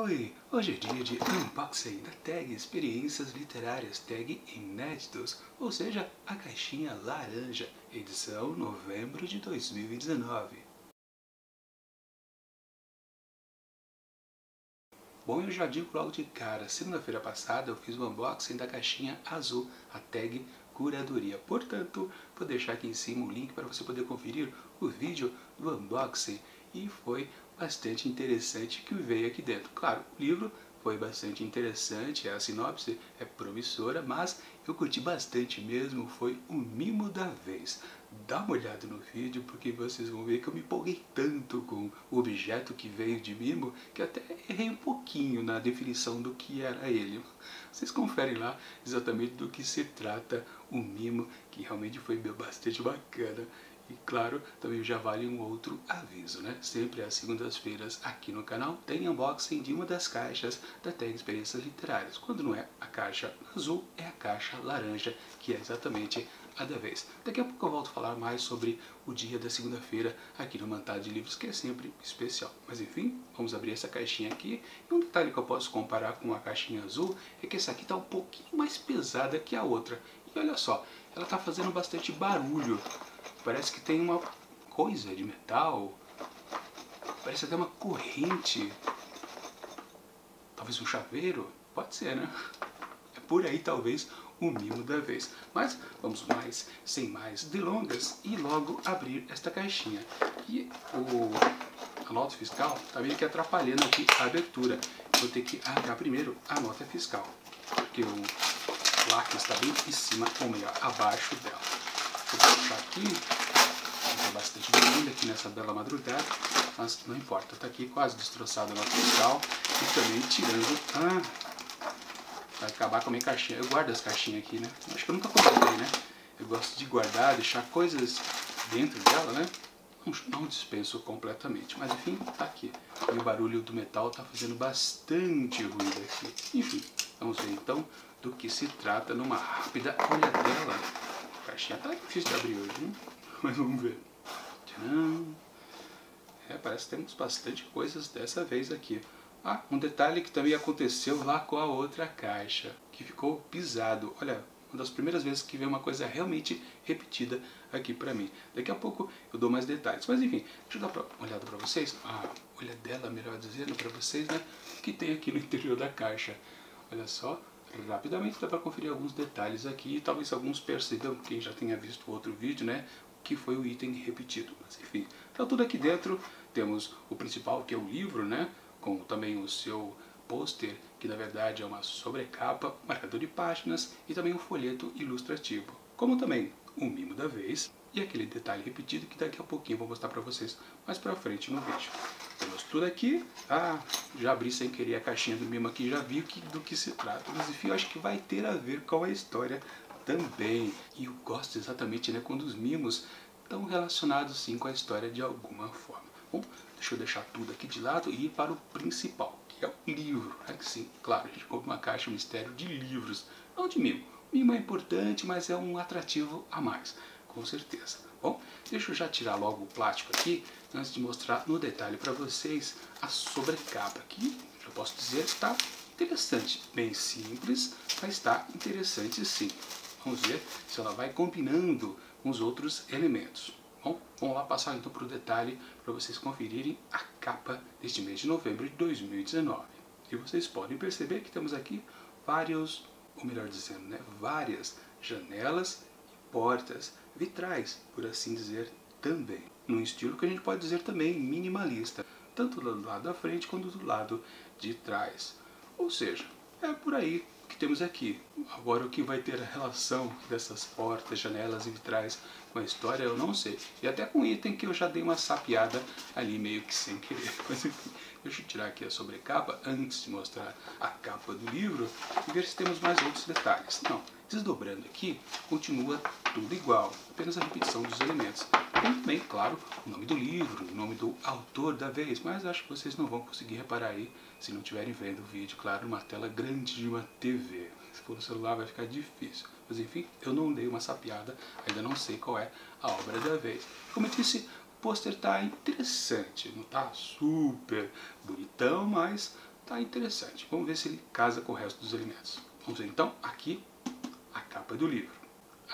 Oi! Hoje é dia de unboxing da tag Experiências Literárias, tag Inéditos, ou seja, a caixinha laranja, edição novembro de 2019. Bom, eu já digo logo de cara, segunda-feira passada eu fiz o unboxing da caixinha azul, a tag Curadoria. Portanto, vou deixar aqui em cima o link para você poder conferir o vídeo do unboxing. E foi bastante interessante o que veio aqui dentro. Claro, o livro foi bastante interessante, a sinopse é promissora, mas eu curti bastante mesmo, foi o mimo da vez. Dá uma olhada no vídeo porque vocês vão ver que eu me empolguei tanto com o objeto que veio de mimo que até errei um pouquinho na definição do que era ele. Vocês conferem lá exatamente do que se trata o mimo, que realmente foi bastante bacana. E claro, também já vale um outro aviso, né? Sempre às segundas-feiras aqui no canal tem unboxing de uma das caixas da tag Experiências Literárias. Quando não é a caixa azul, é a caixa laranja, que é exatamente a da vez. Daqui a pouco eu volto a falar mais sobre o dia da segunda-feira aqui no Mantada de Livros, que é sempre especial. Mas enfim, vamos abrir essa caixinha aqui. E um detalhe que eu posso comparar com a caixinha azul é que essa aqui está um pouquinho mais pesada que a outra. E olha só, ela está fazendo bastante barulho. Parece que tem uma coisa de metal, parece até uma corrente, talvez um chaveiro, pode ser, né? É por aí talvez o mimo da vez. Mas vamos mais, sem mais delongas, e logo abrir esta caixinha. E a nota fiscal está meio que atrapalhando aqui a abertura. Vou ter que arrancar primeiro a nota fiscal, porque o lacre está bem em cima, ou melhor, abaixo dela. Vou puxar aqui, tem bastante barulho aqui nessa bela madrugada, mas não importa, está aqui quase destroçada a nota fiscal e também tirando, vai acabar com a minha caixinha. Eu guardo as caixinhas aqui, né? Acho que eu nunca comentei, né? Eu gosto de guardar, deixar coisas dentro dela, né? Não dispenso completamente, mas enfim, tá aqui. E o barulho do metal tá fazendo bastante ruído aqui. Enfim, vamos ver então do que se trata numa rápida olhadela. A caixinha tá difícil de abrir hoje, né? Mas vamos ver. Tcharam! Parece que temos bastante coisas dessa vez aqui. Um detalhe que também aconteceu lá com a outra caixa, que ficou pisado. Olha, uma das primeiras vezes que veio uma coisa realmente repetida aqui pra mim. Daqui a pouco eu dou mais detalhes. Mas enfim, deixa eu dar uma olhada pra vocês. Olhadela, melhor dizendo, pra vocês, né? O que tem aqui no interior da caixa. Olha só, rapidamente dá pra conferir alguns detalhes aqui. Talvez alguns percebam, quem já tenha visto o outro vídeo, né? Que foi o item repetido. Mas enfim, tá tudo aqui dentro. Temos o principal, que é o livro, né? Com também o seu pôster, que na verdade é uma sobrecapa, marcador de páginas e também um folheto ilustrativo. Como também o mimo da vez e aquele detalhe repetido que daqui a pouquinho eu vou mostrar para vocês mais pra frente no vídeo. Temos tudo aqui. Já abri sem querer a caixinha do mimo aqui, já vi do que se trata. Mas enfim, eu acho que vai ter a ver com a história também. E eu gosto exatamente, né, quando os mimos estão relacionados sim com a história de alguma forma. Bom, deixa eu deixar tudo aqui de lado e ir para o principal, que é o livro. Sim, claro, a gente compra uma caixa mistério de livros, não de mimo. Mimo é importante, mas é um atrativo a mais, com certeza. Bom, deixa eu já tirar logo o plástico aqui, antes de mostrar no detalhe para vocês a sobrecapa, que já posso dizer que está interessante. Bem simples, mas está interessante sim. Vamos ver se ela vai combinando com os outros elementos. Bom, vamos lá passar então para o detalhe para vocês conferirem a capa deste mês de novembro de 2019. E vocês podem perceber que temos aqui várias janelas e portas, vitrais, por assim dizer também. Num estilo que a gente pode dizer também minimalista, tanto do lado da frente quanto do lado de trás. Ou seja, é por aí que temos aqui. Agora o que vai ter a relação dessas portas, janelas e vitrais com a história eu não sei. E até com item que eu já dei uma sapiada ali meio que sem querer. Mas enfim, deixa eu tirar aqui a sobrecapa antes de mostrar a capa do livro e ver se temos mais outros detalhes. Não, desdobrando aqui continua tudo igual, apenas a repetição dos elementos. Tem também, claro, o nome do livro, o nome do autor da vez, mas acho que vocês não vão conseguir reparar aí se não estiverem vendo o vídeo, claro, numa tela grande de uma TV. Se for no celular vai ficar difícil. Mas enfim, eu não dei uma sapiada, ainda não sei qual é a obra da vez. Como eu disse, o pôster está interessante, não está super bonitão, mas tá interessante. Vamos ver se ele casa com o resto dos elementos. Vamos ver então aqui a capa do livro.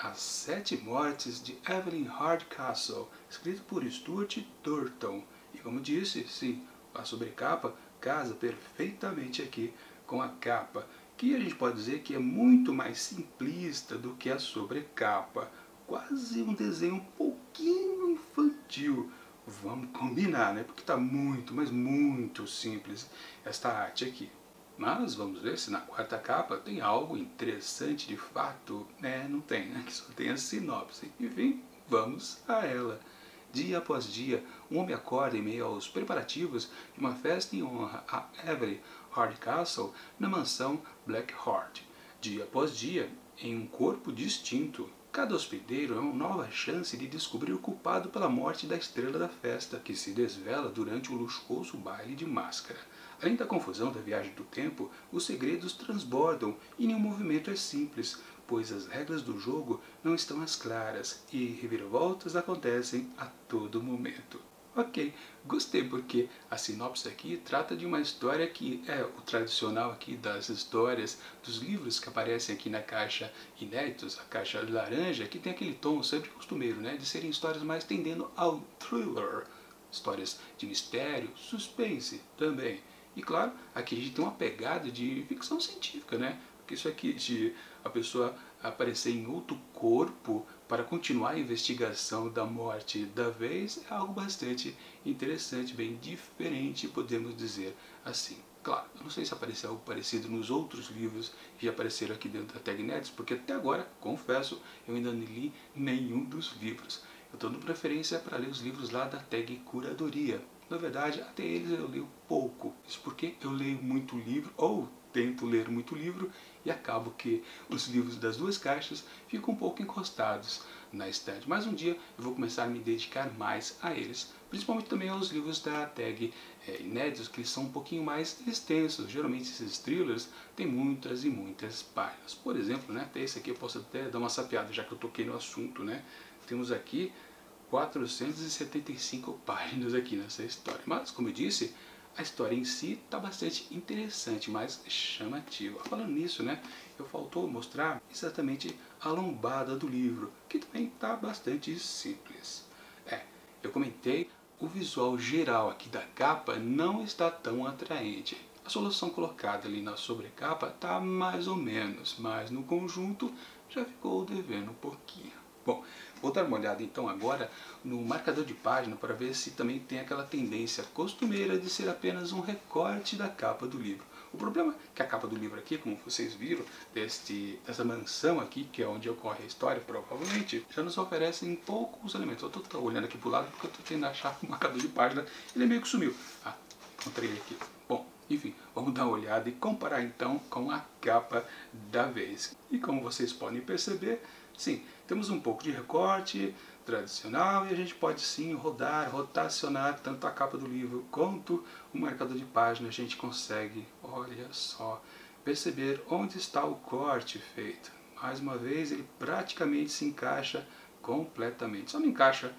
As Sete Mortes de Evelyn Hardcastle, escrito por Stuart Turton. E como disse, sim, a sobrecapa casa perfeitamente aqui com a capa, que a gente pode dizer que é muito mais simplista do que a sobrecapa. Quase um desenho um pouquinho infantil. Vamos combinar, né? Porque está muito, mas muito simples esta arte aqui. Mas vamos ver se na quarta capa tem algo interessante de fato. Não tem, né? Que só tem a sinopse. Enfim, vamos a ela. Dia após dia, um homem acorda em meio aos preparativos de uma festa em honra a Evelyn Hardcastle na mansão Blackheart. Dia após dia, em um corpo distinto, cada hospedeiro é uma nova chance de descobrir o culpado pela morte da estrela da festa, que se desvela durante o luxuoso baile de máscara. Além da confusão da viagem do tempo, os segredos transbordam e nenhum movimento é simples, pois as regras do jogo não estão às claras e reviravoltas acontecem a todo momento. Ok, gostei porque a sinopse aqui trata de uma história que é o tradicional aqui das histórias dos livros que aparecem aqui na caixa inéditos, a caixa laranja, que tem aquele tom sempre costumeiro, né, de serem histórias mais tendendo ao thriller, histórias de mistério, suspense também. E claro, aqui a gente tem uma pegada de ficção científica, né? Porque isso aqui de a pessoa aparecer em outro corpo para continuar a investigação da morte da vez é algo bastante interessante, bem diferente, podemos dizer assim. Claro, eu não sei se apareceu algo parecido nos outros livros que já apareceram aqui dentro da Tag Nerds, porque até agora, confesso, eu ainda não li nenhum dos livros. Eu estou dando preferência para ler os livros lá da Tag Curadoria. Na verdade, até eles eu leio pouco. Isso porque eu leio muito livro, ou tento ler muito livro, e acabo que os livros das duas caixas ficam um pouco encostados na estante. Mas um dia eu vou começar a me dedicar mais a eles, principalmente também aos livros da Tag inéditos, que são um pouquinho mais extensos. Geralmente esses thrillers têm muitas e muitas páginas. Por exemplo, né, até esse aqui eu posso até dar uma sapiada, já que eu toquei no assunto, né? Temos aqui 475 páginas aqui nessa história. Mas, como eu disse, a história em si está bastante interessante, mas chamativa. Falando nisso, né, faltou mostrar exatamente a lombada do livro, que também está bastante simples. Eu comentei, o visual geral aqui da capa não está tão atraente. A solução colocada ali na sobrecapa está mais ou menos, mas no conjunto já ficou devendo um pouquinho. Bom, vou dar uma olhada então agora no marcador de página para ver se também tem aquela tendência costumeira de ser apenas um recorte da capa do livro. O problema é que a capa do livro aqui, como vocês viram, dessa mansão aqui, que é onde ocorre a história, provavelmente, já nos oferecem poucos elementos. Eu estou olhando aqui para o lado porque eu estou tentando achar o marcador de página, ele meio que sumiu. Encontrei ele aqui. Bom, enfim, vamos dar uma olhada e comparar então com a capa da vez. E como vocês podem perceber, sim, temos um pouco de recorte tradicional e a gente pode sim rotacionar tanto a capa do livro quanto o marcador de página. A gente consegue, olha só, perceber onde está o corte feito. Mais uma vez, ele praticamente se encaixa completamente. Só não encaixa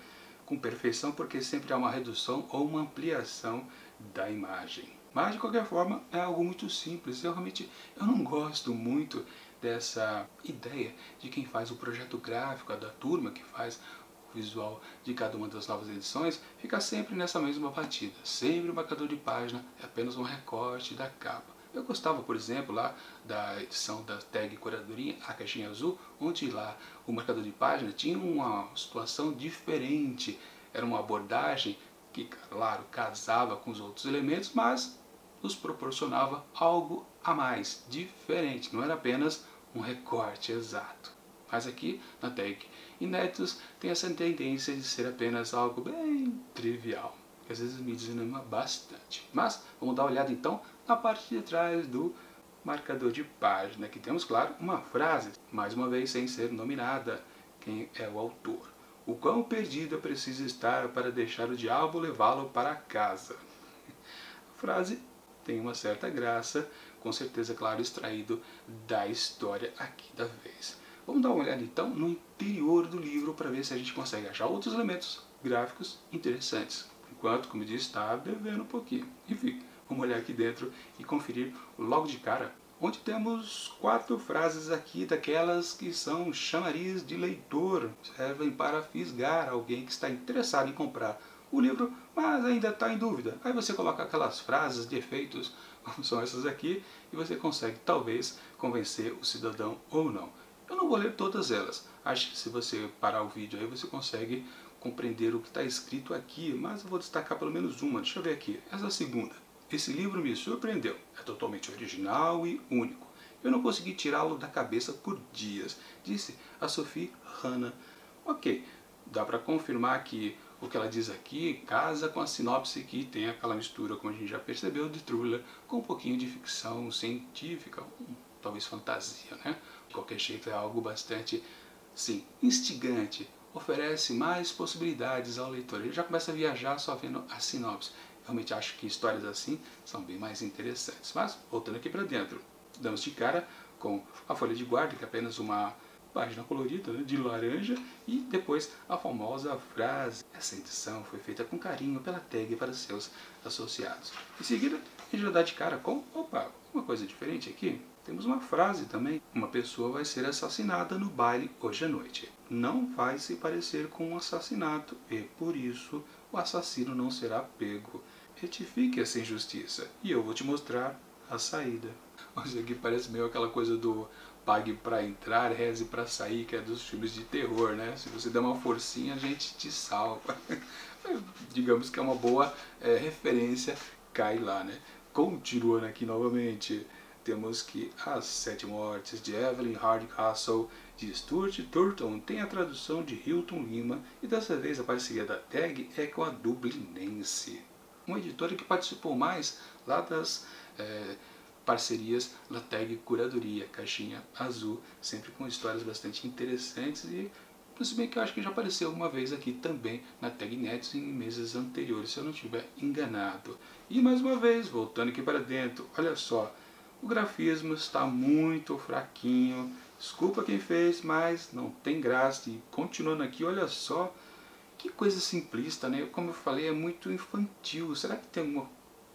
com perfeição porque sempre há uma redução ou uma ampliação da imagem. Mas de qualquer forma é algo muito simples. Eu não gosto muito dessa ideia de quem faz o projeto gráfico, da turma que faz o visual de cada uma das novas edições, fica sempre nessa mesma batida. Sempre o marcador de página é apenas um recorte da capa. Eu gostava, por exemplo, lá da edição da Tag Curadoria, a caixinha azul, onde lá o marcador de página tinha uma situação diferente. Era uma abordagem que, claro, casava com os outros elementos, mas nos proporcionava algo a mais, diferente. Não era apenas um recorte exato. Mas aqui, na Tag Inéditos, tem essa tendência de ser apenas algo bem trivial, que às vezes me desanima bastante. Mas vamos dar uma olhada então na parte de trás do marcador de página. Aqui temos, claro, uma frase, mais uma vez sem ser nominada quem é o autor. O quão perdido eu preciso estar para deixar o diabo levá-lo para casa. A frase tem uma certa graça, com certeza, claro, extraído da história aqui da vez. Vamos dar uma olhada então no interior do livro para ver se a gente consegue achar outros elementos gráficos interessantes. Enquanto, como eu disse, está devendo um pouquinho. Enfim, Vamos olhar aqui dentro e conferir logo de cara, onde temos 4 frases aqui daquelas que são chamariz de leitor, servem para fisgar alguém que está interessado em comprar o livro, mas ainda está em dúvida. Aí você coloca aquelas frases de efeitos, como são essas aqui, e você consegue talvez convencer o cidadão ou não. Eu não vou ler todas elas, acho que se você parar o vídeo aí você consegue compreender o que está escrito aqui, mas eu vou destacar pelo menos uma. Deixa eu ver aqui, essa é a segunda. Esse livro me surpreendeu, é totalmente original e único. Eu não consegui tirá-lo da cabeça por dias, disse a Sophie Hannah. Ok, dá para confirmar que o que ela diz aqui casa com a sinopse que tem aquela mistura, como a gente já percebeu, de thriller com um pouquinho de ficção científica, talvez fantasia, né? De qualquer jeito é algo bastante, sim, instigante, oferece mais possibilidades ao leitor. Ele já começa a viajar só vendo a sinopse. Realmente acho que histórias assim são bem mais interessantes. Mas, voltando aqui para dentro, damos de cara com a folha de guarda, que é apenas uma página colorida, né, de laranja, e depois a famosa frase. Essa edição foi feita com carinho pela tag para seus associados. Em seguida, a gente já dá de cara com, opa, uma coisa diferente aqui. Temos uma frase também. Uma pessoa vai ser assassinada no baile hoje à noite. Não vai se parecer com um assassinato e, por isso, o assassino não será pego. Retifique essa injustiça e eu vou te mostrar a saída. Isso aqui parece meio aquela coisa do pague para entrar, reze para sair, que é dos filmes de terror, né? Se você der uma forcinha, a gente te salva. Digamos que é uma boa referência, cai lá, né? Continuando aqui novamente, temos que As 7 Mortes de Evelyn Hardcastle, de Stuart Turton, tem a tradução de Hilton Lima, e dessa vez a parceria da tag é com a Dublinense, uma editora que participou mais lá das parcerias da tag Curadoria, caixinha azul, sempre com histórias bastante interessantes, e se bem que eu acho que já apareceu alguma vez aqui também na tag Nets em meses anteriores, se eu não estiver enganado. E mais uma vez, voltando aqui para dentro, olha só, o grafismo está muito fraquinho, desculpa quem fez, mas não tem graça. E continuando aqui, olha só, que coisa simplista, né? Como eu falei, é muito infantil. Será que tem alguma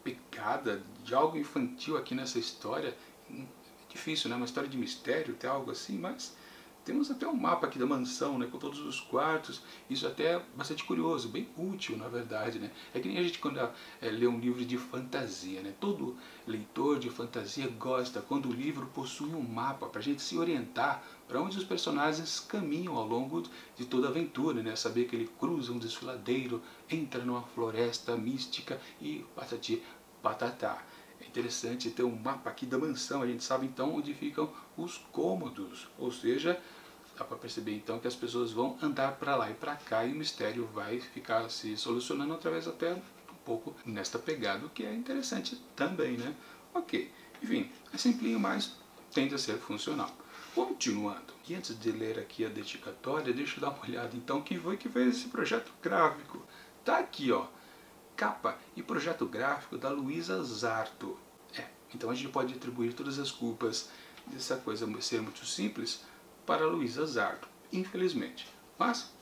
pegada de algo infantil aqui nessa história? É difícil, né? Uma história de mistério, ter algo assim, mas temos até um mapa aqui da mansão, né, com todos os quartos. Isso até é bastante curioso, bem útil, na verdade, né? É que nem a gente quando lê um livro de fantasia, né? Todo leitor de fantasia gosta quando o livro possui um mapa para a gente se orientar para onde os personagens caminham ao longo de toda a aventura, né? Saber que ele cruza um desfiladeiro, entra numa floresta mística e patati patatá. É interessante ter um mapa aqui da mansão, a gente sabe então onde ficam os cômodos, ou seja, dá para perceber então que as pessoas vão andar para lá e para cá e o mistério vai ficar se solucionando através até um pouco nesta pegada, o que é interessante também, né? Ok, enfim, é simplinho, mas tende a ser funcional. Continuando, e antes de ler aqui a dedicatória, deixa eu dar uma olhada então quem foi que fez esse projeto gráfico. Tá aqui, ó, capa e projeto gráfico da Luísa Zarto. Então a gente pode atribuir todas as culpas dessa coisa ser muito simples para a Luísa Zarto, infelizmente. Mas,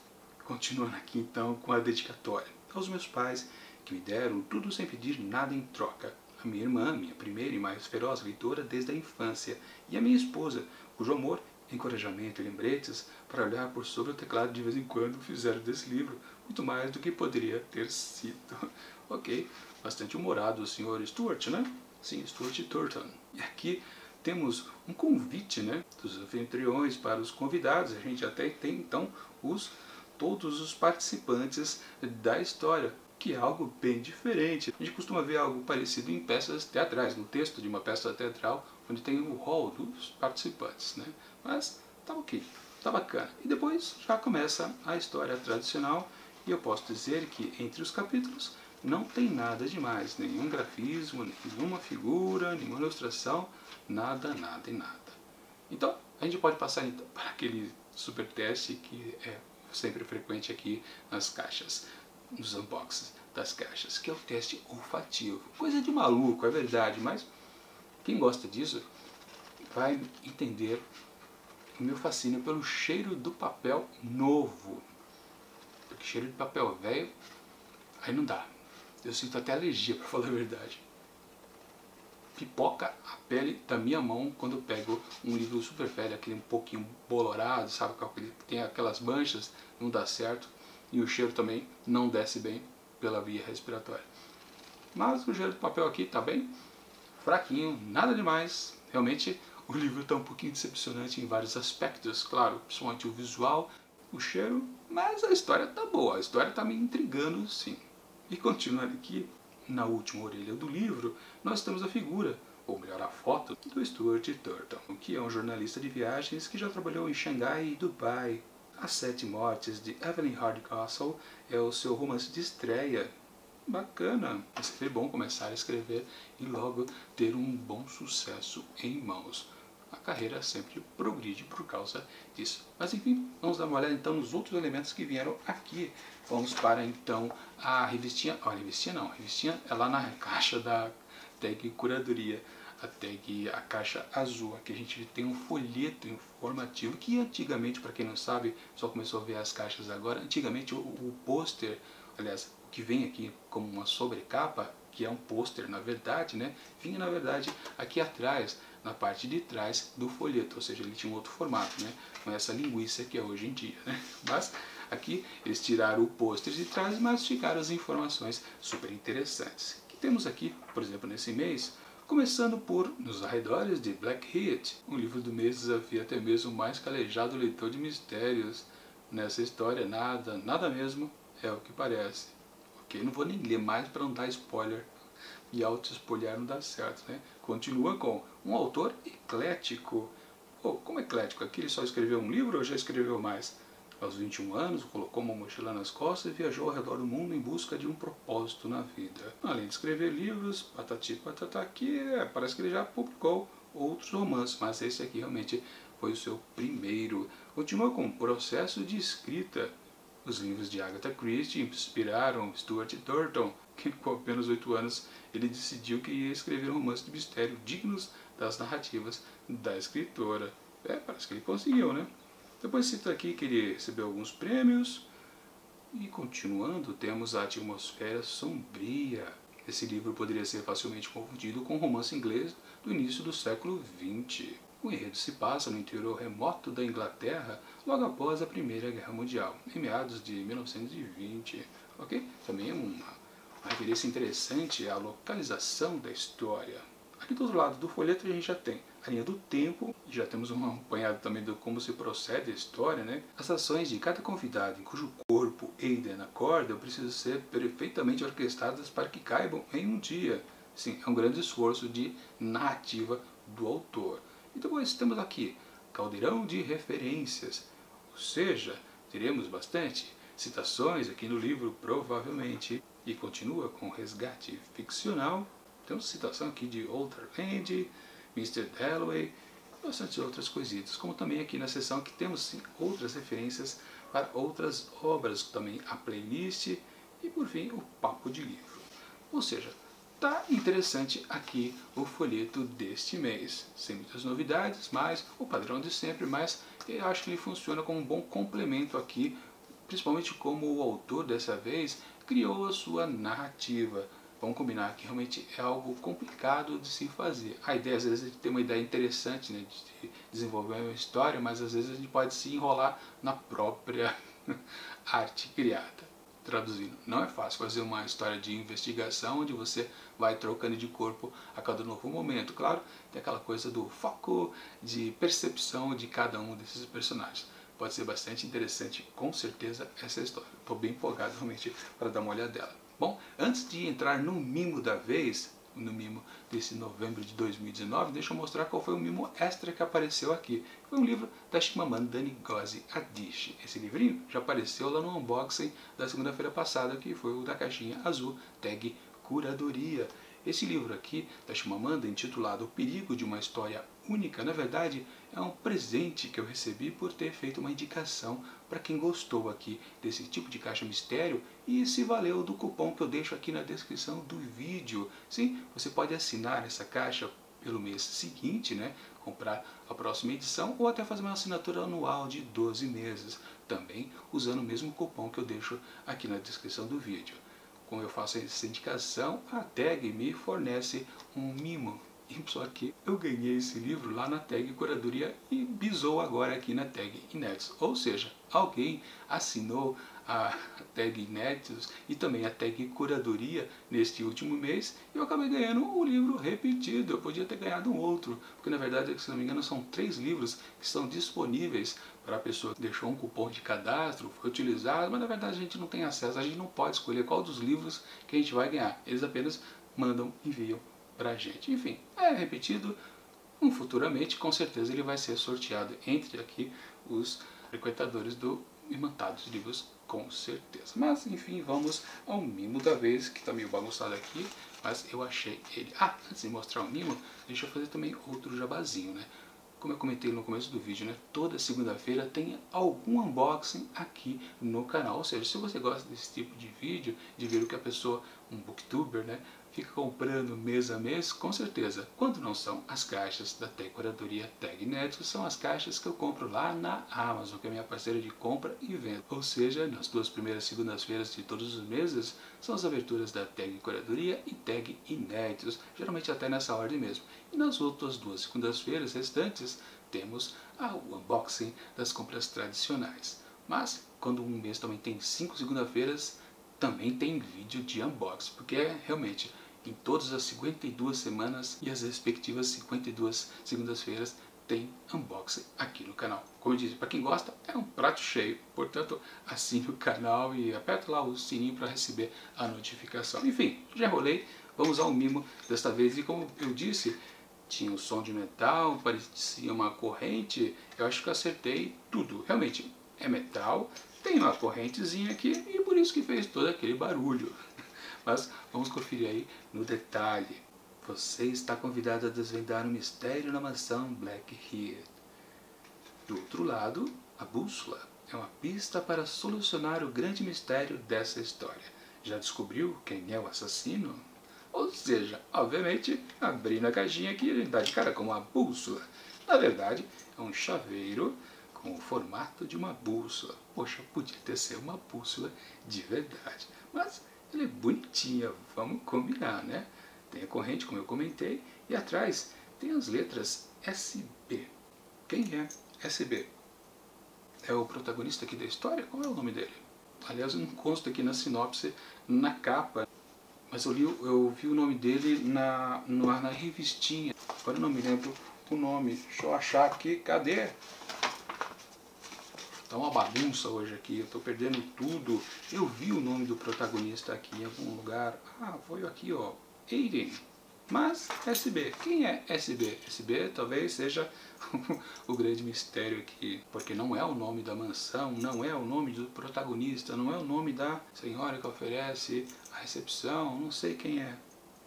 continuando aqui então com a dedicatória. Aos meus pais, que me deram tudo sem pedir nada em troca. A minha irmã, minha primeira e mais feroz leitora desde a infância. E a minha esposa, cujo amor, encorajamento e lembretes para olhar por sobre o teclado de vez em quando fizeram desse livro muito mais do que poderia ter sido. Ok, bastante humorado o Sr. Stuart, né? Sim, Stuart Turton. E aqui temos um convite, né, dos anfitriões para os convidados. A gente até tem então todos os participantes da história, que é algo bem diferente. A gente costuma ver algo parecido em peças teatrais, no texto de uma peça teatral, onde tem o hall dos participantes, né? Mas tá ok, tá bacana. E depois já começa a história tradicional, e eu posso dizer que entre os capítulos não tem nada demais, nenhum grafismo, nenhuma figura, nenhuma ilustração, nada, nada e nada. Então, a gente pode passar então para aquele super teste que é sempre frequente aqui nas caixas, nos unboxings das caixas, que é o teste olfativo. Coisa de maluco, é verdade, mas quem gosta disso vai entender o meu fascínio pelo cheiro do papel novo. Porque cheiro de papel velho, aí não dá. Eu sinto até alergia, para falar a verdade. pipoca a pele da minha mão quando eu pego um livro super velho, aquele um pouquinho bolorado, sabe, que tem aquelas manchas, não dá certo. E o cheiro também não desce bem pela via respiratória. Mas o cheiro do papel aqui tá bem fraquinho, nada demais. Realmente o livro está um pouquinho decepcionante em vários aspectos, claro, principalmente o visual, o cheiro, mas a história tá boa, a história tá me intrigando sim. E continuando aqui, na última orelha do livro, nós temos a figura, ou melhor, a foto, do Stuart Turtle, que é um jornalista de viagens que já trabalhou em Xangai e Dubai. As Sete Mortes, de Evelyn Hardcastle, é o seu romance de estreia. Bacana, é sempre bom começar a escrever e logo ter um bom sucesso em mãos. A carreira sempre progride por causa disso. Mas enfim, vamos dar uma olhada então nos outros elementos que vieram aqui. Vamos para então a revistinha, a revistinha é lá na caixa da tag Curadoria. A caixa azul. Aqui a gente tem um folheto informativo que antigamente, para quem não sabe, só começou a ver as caixas agora. Antigamente o pôster, aliás, o que vem aqui como uma sobrecapa, que é um pôster na verdade, né, vinha na verdade aqui atrás, na parte de trás do folheto, ou seja, ele tinha um outro formato, né, com essa linguiça que é hoje em dia, né. Mas aqui eles tiraram o pôster de trás, mas ficaram as informações super interessantes. Que temos aqui, por exemplo, nesse mês, começando por Nos Arredores de Blackheath. O livro do mês desafia até mesmo o mais calejado leitor de mistérios. Nessa história, nada mesmo é o que parece. Ok, não vou nem ler mais para não dar spoiler. E auto-spoiler não dá certo, né? Continua com um autor eclético. Oh, como eclético? Aqui ele só escreveu um livro ou já escreveu mais? Aos 21 anos, colocou uma mochila nas costas e viajou ao redor do mundo em busca de um propósito na vida. Além de escrever livros, patati patatá, aqui parece que ele já publicou outros romances, mas esse aqui realmente foi o seu primeiro. Continua com o processo de escrita. Os livros de Agatha Christie inspiraram Stuart Turtle, que com apenas 8 anos ele decidiu que ia escrever um romance de mistério dignos das narrativas da escritora. Parece que ele conseguiu, né? Depois cita aqui que ele recebeu alguns prêmios. E continuando, temos A Atmosfera Sombria. Esse livro poderia ser facilmente confundido com um romance inglês do início do século XX. O enredo se passa no interior remoto da Inglaterra, logo após a Primeira Guerra Mundial, em meados de 1920. Ok? Também é uma referência interessante à localização da história. Aqui do outro lado do folheto a gente já tem a linha do tempo, já temos um apanhado também de como se procede a história, né? As ações de cada convidado em cujo corpo Aiden acorda precisam ser perfeitamente orquestradas para que caibam em um dia. Sim, é um grande esforço de narrativa do autor. E depois temos aqui caldeirão de referências, ou seja, teremos bastante citações aqui no livro, provavelmente, e continua com resgate ficcional. Temos citação aqui de Walter Land, Mr. Dalloway, e bastante outras coisitas, como também aqui na seção que temos sim outras referências para outras obras, também a playlist e por fim o papo de livro. Ou seja, tá interessante aqui o folheto deste mês, sem muitas novidades, mas o padrão de sempre, mas eu acho que ele funciona como um bom complemento aqui, principalmente como o autor dessa vez criou a sua narrativa. Vamos combinar que realmente é algo complicado de se fazer. A ideia, às vezes, é de ter uma ideia interessante, né, de desenvolver uma história, mas às vezes a gente pode se enrolar na própria arte criada. Traduzindo, não é fácil fazer uma história de investigação onde você vai trocando de corpo a cada novo momento. Claro, tem aquela coisa do foco de percepção de cada um desses personagens. Pode ser bastante interessante, com certeza, essa história. Estou bem empolgado realmente para dar uma olhada dela. Bom, antes de entrar no mimo da vez, no mimo desse novembro de 2019, deixa eu mostrar qual foi o mimo extra que apareceu aqui. Foi um livro da Chimamanda Ngozi Adichie. Esse livrinho já apareceu lá no unboxing da segunda-feira passada, que foi o da caixinha azul, tag Curadoria. Esse livro aqui, da Chimamanda, intitulado O Perigo de uma História Única, na verdade, é um presente que eu recebi por ter feito uma indicação para quem gostou aqui desse tipo de caixa mistério e se valeu do cupom que eu deixo aqui na descrição do vídeo. Sim, você pode assinar essa caixa pelo mês seguinte, né? Comprar a próxima edição ou até fazer uma assinatura anual de 12 meses, também usando o mesmo cupom que eu deixo aqui na descrição do vídeo. Como eu faço essa indicação, a tag me fornece um mimo. Só que eu ganhei esse livro lá na tag Curadoria e bisou agora aqui na tag Inéditos. Ou seja, alguém assinou a tag Inéditos e também a tag Curadoria neste último mês e eu acabei ganhando o livro repetido. Eu podia ter ganhado um outro, porque na verdade, se não me engano, são 3 livros que estão disponíveis para a pessoa que deixou um cupom de cadastro, foi utilizado, mas na verdade a gente não tem acesso, a gente não pode escolher qual dos livros que a gente vai ganhar. Eles apenas mandam, enviam pra gente. Enfim, é repetido, futuramente com certeza ele vai ser sorteado entre aqui os frequentadores do Imantados Livros, com certeza. Mas enfim, vamos ao mimo da vez, que está meio bagunçado aqui, mas eu achei ele. Ah, antes de mostrar o mimo, deixa eu fazer também outro jabazinho, né? Como eu comentei no começo do vídeo, né? Toda segunda-feira tem algum unboxing aqui no canal. Ou seja, se você gosta desse tipo de vídeo, de ver o que a pessoa, um booktuber, né, fica comprando mês a mês, com certeza. Quando não são as caixas da Tag Curadoria Tag Inéditos, são as caixas que eu compro lá na Amazon, que é minha parceira de compra e venda. Ou seja, nas 2 primeiras segundas-feiras de todos os meses, são as aberturas da Tag Curadoria e Tag Inéditos, geralmente até nessa ordem mesmo. E nas outras 2 segundas-feiras restantes, temos o unboxing das compras tradicionais. Mas, quando um mês também tem 5 segunda-feiras, também tem vídeo de unboxing, porque realmente em todas as 52 semanas e as respectivas 52 segundas-feiras tem unboxing aqui no canal. Como eu disse, para quem gosta, é um prato cheio. Portanto, assine o canal e aperta lá o sininho para receber a notificação. Enfim, já enrolei, vamos ao mimo desta vez. E como eu disse, tinha um som de metal, parecia uma corrente. Eu acho que eu acertei tudo. Realmente, é metal, tem uma correntezinha aqui e por isso que fez todo aquele barulho. Mas vamos conferir aí no detalhe. Você está convidado a desvendar um mistério na mansão Blackheath. Do outro lado, a bússola é uma pista para solucionar o grande mistério dessa história. Já descobriu quem é o assassino? Ou seja, obviamente, abrindo a caixinha aqui, a gente dá de cara com uma bússola. Na verdade, é um chaveiro com o formato de uma bússola. Poxa, podia ter sido uma bússola de verdade. Mas ela é bonitinha, vamos combinar, né? Tem a corrente, como eu comentei, e atrás tem as letras SB. Quem é SB? É o protagonista aqui da história? Qual é o nome dele? Aliás, não consta aqui na sinopse, na capa, mas eu vi o nome dele na revistinha. Agora eu não me lembro o nome. Deixa eu achar aqui, cadê? Tá uma bagunça hoje aqui, eu tô perdendo tudo. Eu vi o nome do protagonista aqui em algum lugar. Ah, foi aqui, ó, Aiden. Mas SB, quem é SB? SB talvez seja o grande mistério aqui, porque não é o nome da mansão, não é o nome do protagonista, não é o nome da senhora que oferece a recepção, não sei quem é.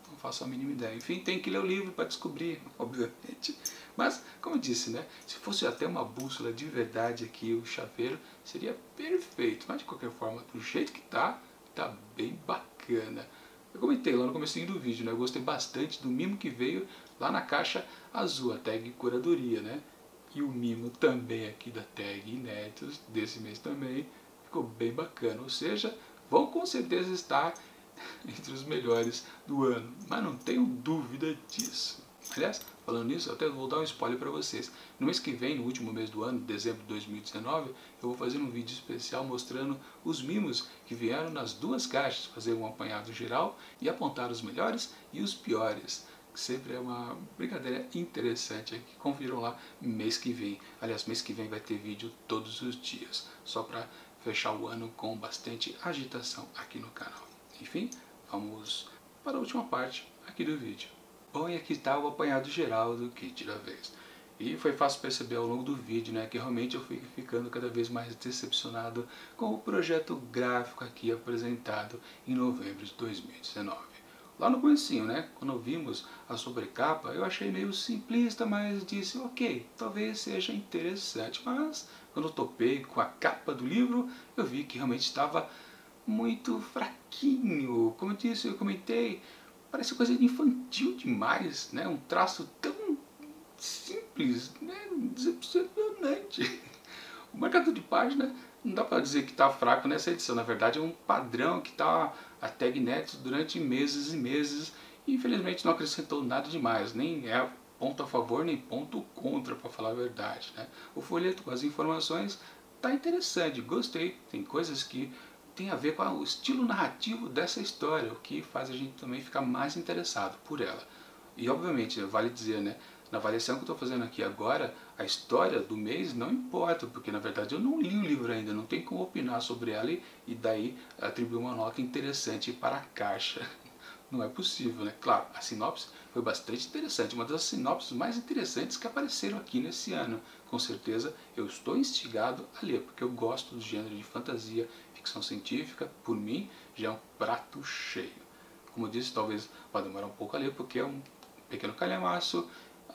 Não faço a mínima ideia. Enfim, tem que ler o livro para descobrir, obviamente. Mas, como eu disse, né? Se fosse até uma bússola de verdade aqui, o chaveiro, seria perfeito. Mas, de qualquer forma, do jeito que tá bem bacana. Eu comentei lá no comecinho do vídeo, né? Eu gostei bastante do mimo que veio lá na caixa azul, a tag Curadoria, né? E o mimo também aqui da tag Inéditos, desse mês também, ficou bem bacana. Ou seja, vão com certeza estar entre os melhores do ano, mas não tenho dúvida disso. Aliás, falando nisso, eu até vou dar um spoiler para vocês. No mês que vem, no último mês do ano, dezembro de 2019, eu vou fazer um vídeo especial mostrando os mimos que vieram nas 2 caixas, fazer um apanhado geral e apontar os melhores e os piores. Sempre é uma brincadeira interessante aqui. Confiram lá mês que vem. Aliás, mês que vem vai ter vídeo todos os dias, só para fechar o ano com bastante agitação aqui no canal. Enfim, vamos para a última parte aqui do vídeo. Bom, e aqui está o apanhado geral do kit da vez. E foi fácil perceber ao longo do vídeo, né, que realmente eu fui ficando cada vez mais decepcionado com o projeto gráfico aqui apresentado em novembro de 2019. Lá no comecinho, né, quando vimos a sobrecapa, eu achei meio simplista, mas disse, ok, talvez seja interessante. Mas quando eu topei com a capa do livro, eu vi que realmente estava muito fraquinho. Como eu disse, eu comentei, parece coisa infantil demais, né? Um traço tão simples, né? Decepcionante. O marcador de página não dá para dizer que está fraco nessa edição, na verdade é um padrão que está a tag Inéditos durante meses e meses E infelizmente não acrescentou nada demais, nem é ponto a favor nem ponto contra, para falar a verdade, né? O folheto com as informações tá interessante, gostei, tem coisas que tem a ver com o estilo narrativo dessa história, o que faz a gente também ficar mais interessado por ela. E obviamente, vale dizer, né, na avaliação que eu estou fazendo aqui agora, a história do mês não importa, porque na verdade eu não li o livro ainda, não tem como opinar sobre ela e daí atribuir uma nota interessante para a caixa. Não é possível, né? Claro, a sinopse foi bastante interessante, uma das sinopses mais interessantes que apareceram aqui nesse ano. Com certeza eu estou instigado a ler, porque eu gosto do gênero de fantasia, ficção científica, por mim já é um prato cheio. Como eu disse, talvez vá demorar um pouco a ler, porque é um pequeno calhamaço,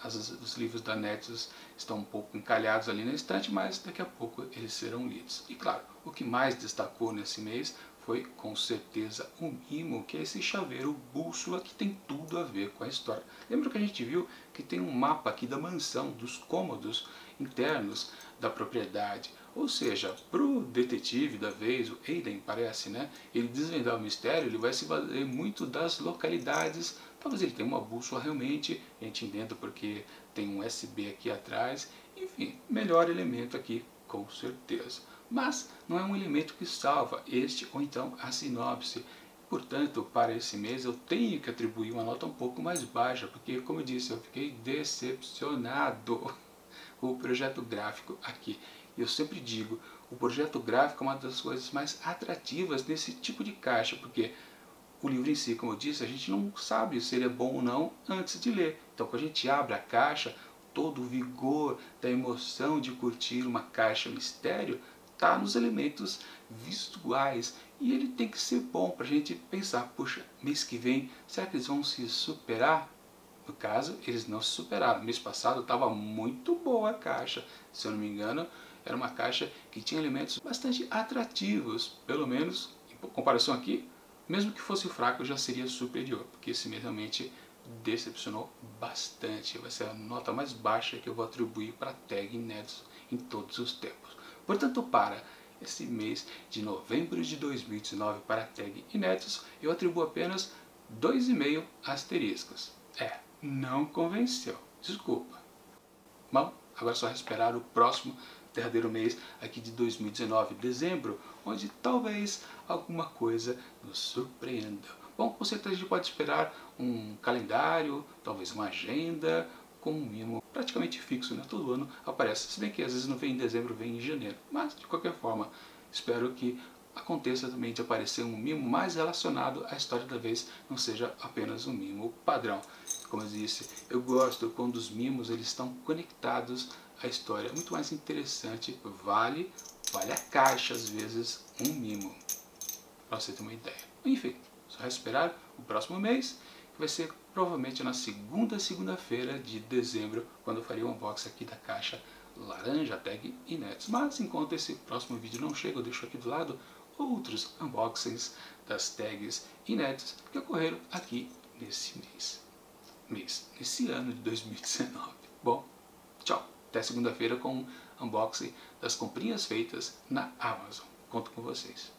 os livros da Nexus estão um pouco encalhados ali na estante, mas daqui a pouco eles serão lidos. E claro, o que mais destacou nesse mês foi com certeza o mimo, que é esse chaveiro bússola que tem tudo a ver com a história. Lembra que a gente viu que tem um mapa aqui da mansão, dos cômodos internos da propriedade. Ou seja, para o detetive da vez, o Aiden parece, né? Ele desvendar o mistério, ele vai se valer muito das localidades. Talvez ele tenha uma bússola realmente, a gente entenda porque tem um USB aqui atrás. Enfim, melhor elemento aqui, com certeza. Mas não é um elemento que salva este ou então a sinopse. Portanto, para esse mês eu tenho que atribuir uma nota um pouco mais baixa, porque, como eu disse, eu fiquei decepcionado com o projeto gráfico aqui. E eu sempre digo, o projeto gráfico é uma das coisas mais atrativas nesse tipo de caixa, porque o livro em si, como eu disse, a gente não sabe se ele é bom ou não antes de ler. Então, quando a gente abre a caixa, todo o vigor da emoção de curtir uma caixa mistério está nos elementos visuais. E ele tem que ser bom para a gente pensar, puxa, mês que vem, será que eles vão se superar? No caso, eles não se superaram. Mês passado estava muito boa a caixa. Se eu não me engano, era uma caixa que tinha elementos bastante atrativos. Pelo menos, em comparação aqui, mesmo que fosse fraco, já seria superior. Porque esse mês realmente decepcionou bastante. Vai ser a nota mais baixa que eu vou atribuir para a tag Inéditos em todos os tempos. Portanto, para esse mês de novembro de 2019 para a tag Inéditos, eu atribuo apenas 2,5 asteriscos. Não convenceu. Desculpa. Bom, agora é só esperar o próximo derradeiro mês aqui de 2019, dezembro, onde talvez alguma coisa nos surpreenda. Bom, com certeza a gente pode esperar um calendário, talvez uma agenda, com um mimo praticamente fixo, né? Todo ano aparece. Se bem que às vezes não vem em dezembro, vem em janeiro. Mas, de qualquer forma, espero que aconteça também de aparecer um mimo mais relacionado à história da vez, não seja apenas um mimo padrão. Como eu disse, eu gosto quando os mimos eles estão conectados à história. É muito mais interessante, vale a caixa às vezes um mimo, para você ter uma ideia. Enfim, só esperar o próximo mês, que vai ser provavelmente na segunda-feira de dezembro, quando eu farei o unboxing aqui da caixa laranja tag Inéditos. Mas enquanto esse próximo vídeo não chega, eu deixo aqui do lado outros unboxings das tags inéditas que ocorreram aqui nesse nesse ano de 2019. Bom, tchau. Até segunda-feira com um unboxing das comprinhas feitas na Amazon. Conto com vocês.